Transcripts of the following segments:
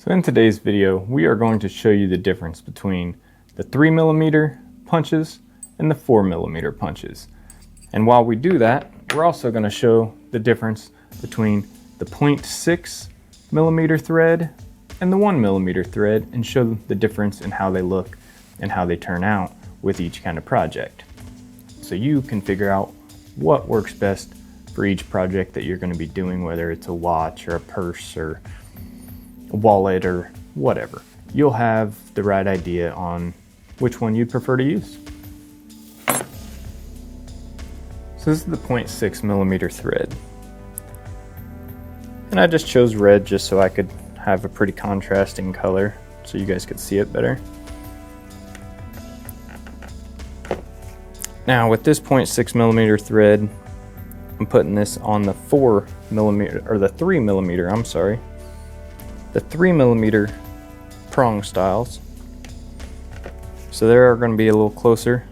So in today's video, we are going to show you the difference between the 3mm punches and the 4mm punches. And while we do that, we're also going to show the difference between the 0.6mm thread and the 1mm thread and show the difference in how they look and how they turn out with each kind of project. So you can figure out what works best for each project that you're going to be doing, whether it's a watch or a purse or a wallet or whatever. You'll have the right idea on which one you'd prefer to use. So this is the 0.6mm thread. And I just chose red just so I could have a pretty contrasting color so you guys could see it better. Now with this 0.6mm thread, I'm putting this on the 4mm, or the 3mm, I'm sorry. The 3mm prong styles. So they are going to be a little closer.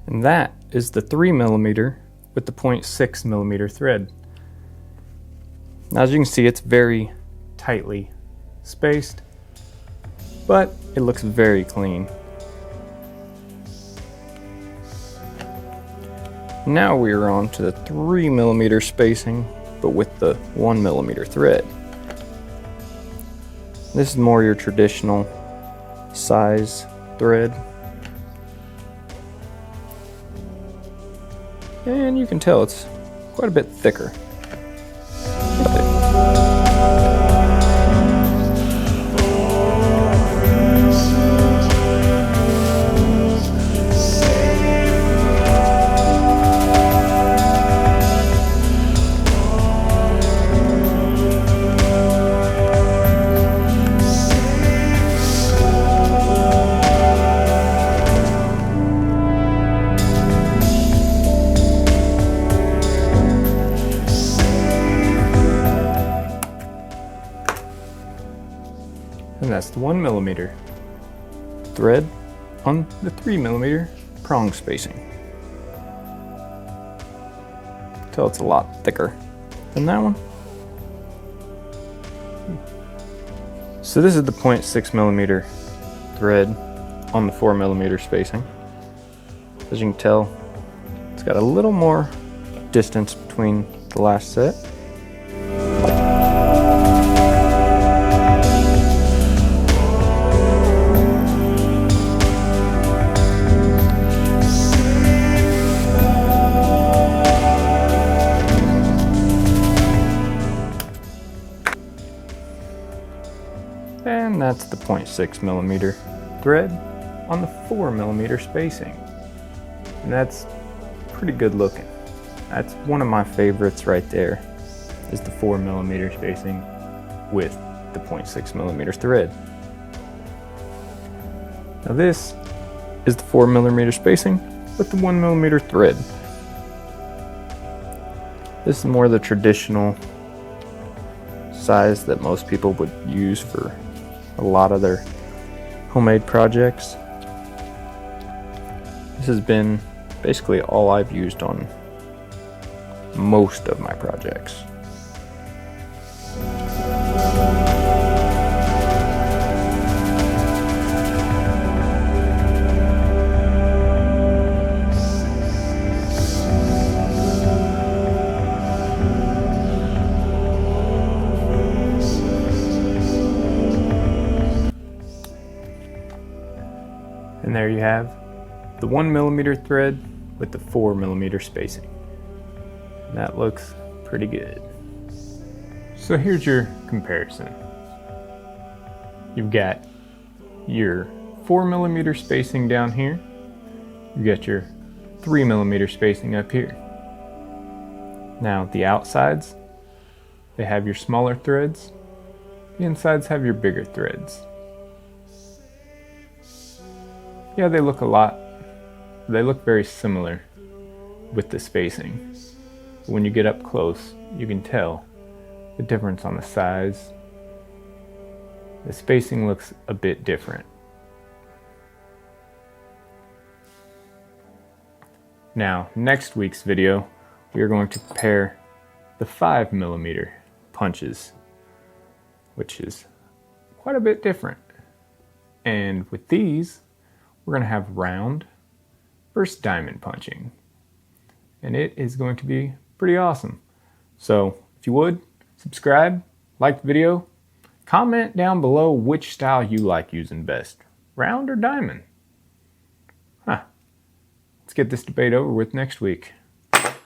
And that is the 3mm with the 0.6mm thread. Now as you can see, it's very tightly spaced, but it looks very clean. Now we are on to the 3mm spacing, but with the 1mm thread. This is more your traditional size thread. And you can tell it's quite a bit thicker. And that's the 1mm thread on the 3mm prong spacing. Tell it's a lot thicker than that one. So this is the 0.6mm thread on the 4mm spacing. As you can tell, it's got a little more distance between the last set. And that's the 0.6mm thread on the 4mm spacing. And that's pretty good looking. That's one of my favorites right there, is the 4mm spacing with the 0.6mm thread. Now this is the 4mm spacing with the 1mm thread. This is more the traditional size that most people would use for a lot of their homemade projects. This has been basically all I've used on most of my projects. And there you have the 1mm thread with the 4mm spacing. And that looks pretty good. So here's your comparison. You've got your 4mm spacing down here. You've got your 3mm spacing up here. Now the outsides, they have your smaller threads. The insides have your bigger threads. Yeah, they look very similar with the spacing. But when you get up close, you can tell the difference on the size. The spacing looks a bit different. Now, next week's video, we are going to compare the 5mm punches, which is quite a bit different. And with these, we're going to have round versus diamond punching. And it is going to be pretty awesome. So if you would, subscribe, like the video, comment down below which style you like using best, round or diamond. Let's get this debate over with next week.